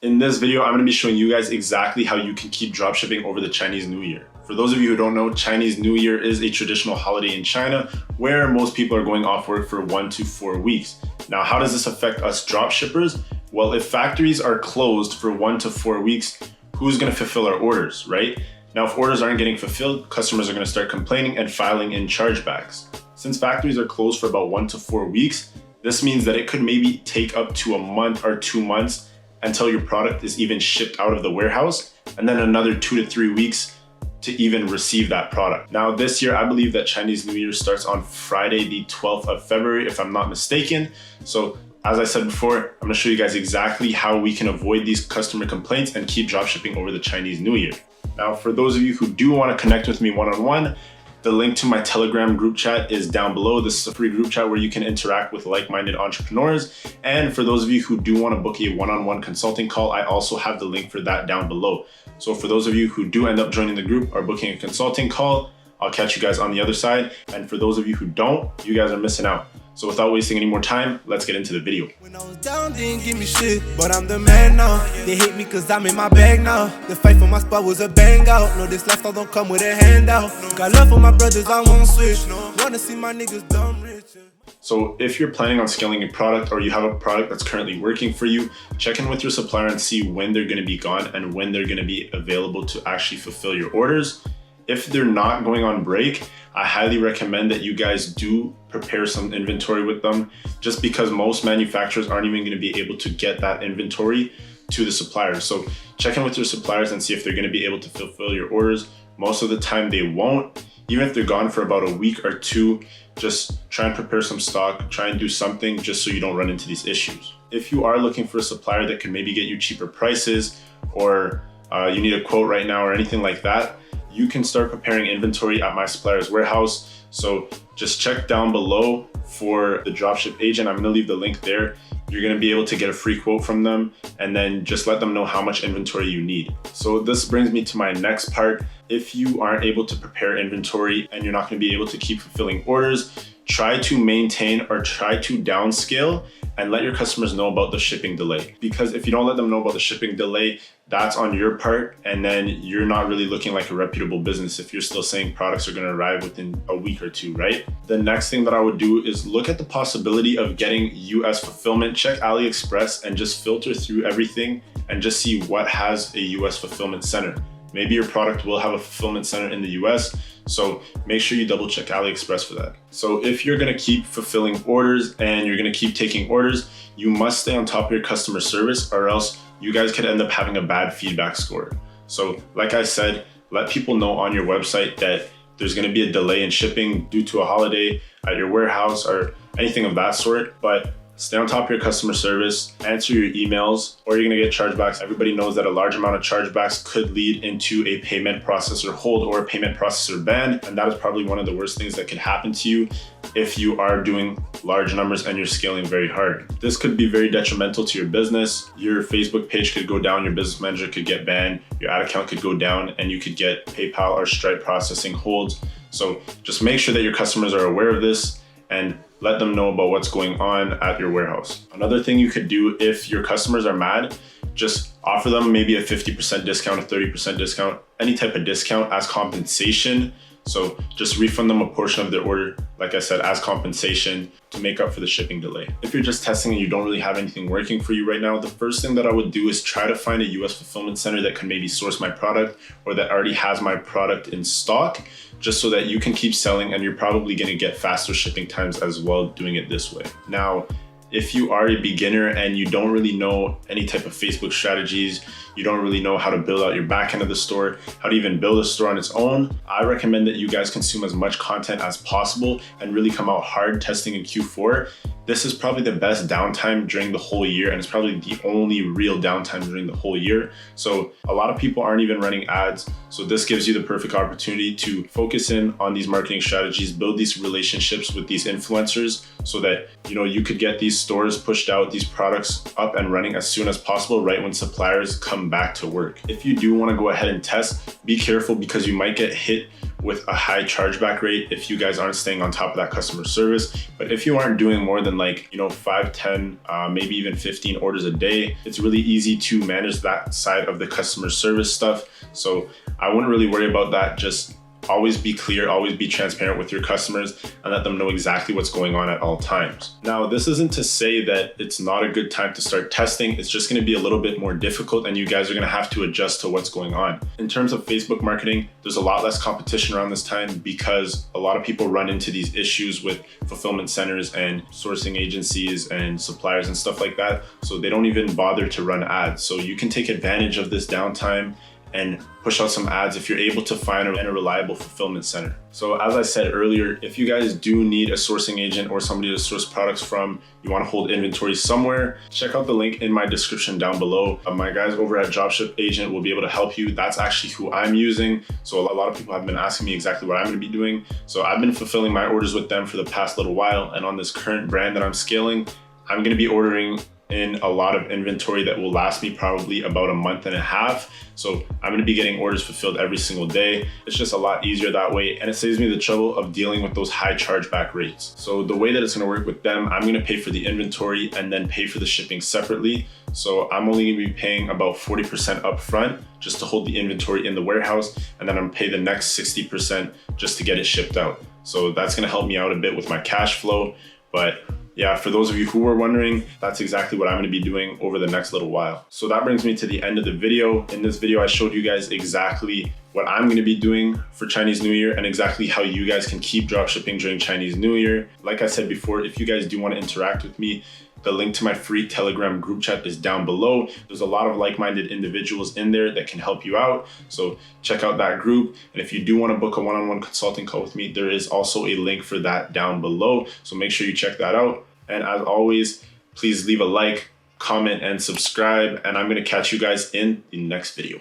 In this video, I'm going to be showing you guys exactly how you can keep dropshipping over the Chinese New Year. For those of you who don't know, Chinese New Year is a traditional holiday in China where most people are going off work for 1 to 4 weeks. Now, how does this affect us dropshippers? Well, if factories are closed for 1 to 4 weeks, who's going to fulfill our orders, right? Now, if orders aren't getting fulfilled, customers are going to start complaining and filing in chargebacks. Since factories are closed for about 1 to 4 weeks, this means that it could maybe take up to a month or 2 months until your product is even shipped out of the warehouse, and then another 2 to 3 weeks to even receive that product. Now this year, I believe that Chinese New Year starts on Friday, the 12th of February, if I'm not mistaken. So as I said before, I'm gonna show you guys exactly how we can avoid these customer complaints and keep dropshipping over the Chinese New Year. Now, for those of you who do wanna connect with me one-on-one, the link to my Telegram group chat is down below. This is a free group chat where you can interact with like-minded entrepreneurs. And for those of you who do want to book a one-on-one consulting call, I also have the link for that down below. So for those of you who do end up joining the group or booking a consulting call, I'll catch you guys on the other side. And for those of you who don't, you guys are missing out. So without wasting any more time, let's get into the video. When I was down, they didn't give me shit, but I'm the man now. They hate me cause I'm in my bag now. The fight for my spot was a bang out. No, this lifestyle don't come with a handout. Got love for my brothers, I won't switch. Wanna see my niggas dumb rich. So if you're planning on scaling a product or you have a product that's currently working for you, check in with your supplier and see when they're gonna be gone and when they're gonna be available to actually fulfill your orders. If they're not going on break, I highly recommend that you guys do prepare some inventory with them, just because most manufacturers aren't even gonna be able to get that inventory to the suppliers. So check in with your suppliers and see if they're gonna be able to fulfill your orders. Most of the time they won't. Even if they're gone for about a week or two, just try and prepare some stock, try and do something just so you don't run into these issues. If you are looking for a supplier that can maybe get you cheaper prices, or you need a quote right now or anything like that, you can start preparing inventory at my supplier's warehouse. So just check down below for the dropship agent. I'm gonna leave the link there. You're gonna be able to get a free quote from them and then just let them know how much inventory you need. So this brings me to my next part. If you aren't able to prepare inventory and you're not gonna be able to keep fulfilling orders, try to maintain or try to downscale and let your customers know about the shipping delay. Because if you don't let them know about the shipping delay, that's on your part, and then you're not really looking like a reputable business if you're still saying products are gonna arrive within a week or two, right? The next thing that I would do is look at the possibility of getting US fulfillment. Check AliExpress and just filter through everything and just see what has a US fulfillment center. Maybe your product will have a fulfillment center in the US, so make sure you double check AliExpress for that. So if you're gonna keep fulfilling orders and you're gonna keep taking orders, you must stay on top of your customer service, or else you guys could end up having a bad feedback score. So like I said, let people know on your website that there's gonna be a delay in shipping due to a holiday at your warehouse or anything of that sort, but stay on top of your customer service, answer your emails, or you're gonna get chargebacks. Everybody knows that a large amount of chargebacks could lead into a payment processor hold or a payment processor ban, and that is probably one of the worst things that could happen to you if you are doing large numbers and you're scaling very hard. This could be very detrimental to your business. Your Facebook page could go down, your business manager could get banned, your ad account could go down, and you could get PayPal or Stripe processing holds. So just make sure that your customers are aware of this and let them know about what's going on at your warehouse. Another thing you could do if your customers are mad, just offer them maybe a 50% discount, a 30% discount, any type of discount as compensation. So just refund them a portion of their order, like I said, as compensation to make up for the shipping delay. If you're just testing and you don't really have anything working for you right now, the first thing that I would do is try to find a US fulfillment center that can maybe source my product or that already has my product in stock, just so that you can keep selling, and you're probably gonna get faster shipping times as well doing it this way. Now, if you are a beginner and you don't really know any type of Facebook strategies, you don't really know how to build out your back end of the store, how to even build a store on its own, I recommend that you guys consume as much content as possible and really come out hard testing in Q4. This is probably the best downtime during the whole year, and it's probably the only real downtime during the whole year. So a lot of people aren't even running ads. So this gives you the perfect opportunity to focus in on these marketing strategies, build these relationships with these influencers so that you could get these these stores pushed out these products up and running as soon as possible, right when suppliers come back to work. If you do want to go ahead and test, be careful because you might get hit with a high chargeback rate if you guys aren't staying on top of that customer service. But if you aren't doing more than 5, 10, maybe even 15 orders a day, it's really easy to manage that side of the customer service stuff. So I wouldn't really worry about that. Just always be clear, always be transparent with your customers and let them know exactly what's going on at all times. Now, this isn't to say that it's not a good time to start testing. It's just going to be a little bit more difficult and you guys are going to have to adjust to what's going on. In terms of Facebook marketing, there's a lot less competition around this time because a lot of people run into these issues with fulfillment centers and sourcing agencies and suppliers and stuff like that. So they don't even bother to run ads. So you can take advantage of this downtime and push out some ads if you're able to find a reliable fulfillment center. So as I said earlier, if you guys do need a sourcing agent or somebody to source products from, you want to hold inventory somewhere, check out the link in my description down below. My guys over at Dropship Agent will be able to help you. That's actually who I'm using. So a lot of people have been asking me exactly what I'm going to be doing. So I've been fulfilling my orders with them for the past little while. And on this current brand that I'm scaling, I'm going to be ordering in a lot of inventory that will last me probably about a month and a half. So I'm going to be getting orders fulfilled every single day. It's just a lot easier that way. And it saves me the trouble of dealing with those high chargeback rates. So the way that it's going to work with them, I'm going to pay for the inventory and then pay for the shipping separately. So I'm only going to be paying about 40% upfront just to hold the inventory in the warehouse. And then I'm going to pay the next 60% just to get it shipped out. So that's going to help me out a bit with my cash flow. But yeah, for those of you who were wondering, that's exactly what I'm going to be doing over the next little while. So that brings me to the end of the video. In this video, I showed you guys exactly what I'm going to be doing for Chinese New Year and exactly how you guys can keep dropshipping during Chinese New Year. Like I said before, if you guys do want to interact with me, the link to my free Telegram group chat is down below. There's a lot of like-minded individuals in there that can help you out. So check out that group. And if you do want to book a one-on-one consulting call with me, there is also a link for that down below. So make sure you check that out. And as always, please leave a like, comment, and subscribe. And I'm going to catch you guys in the next video.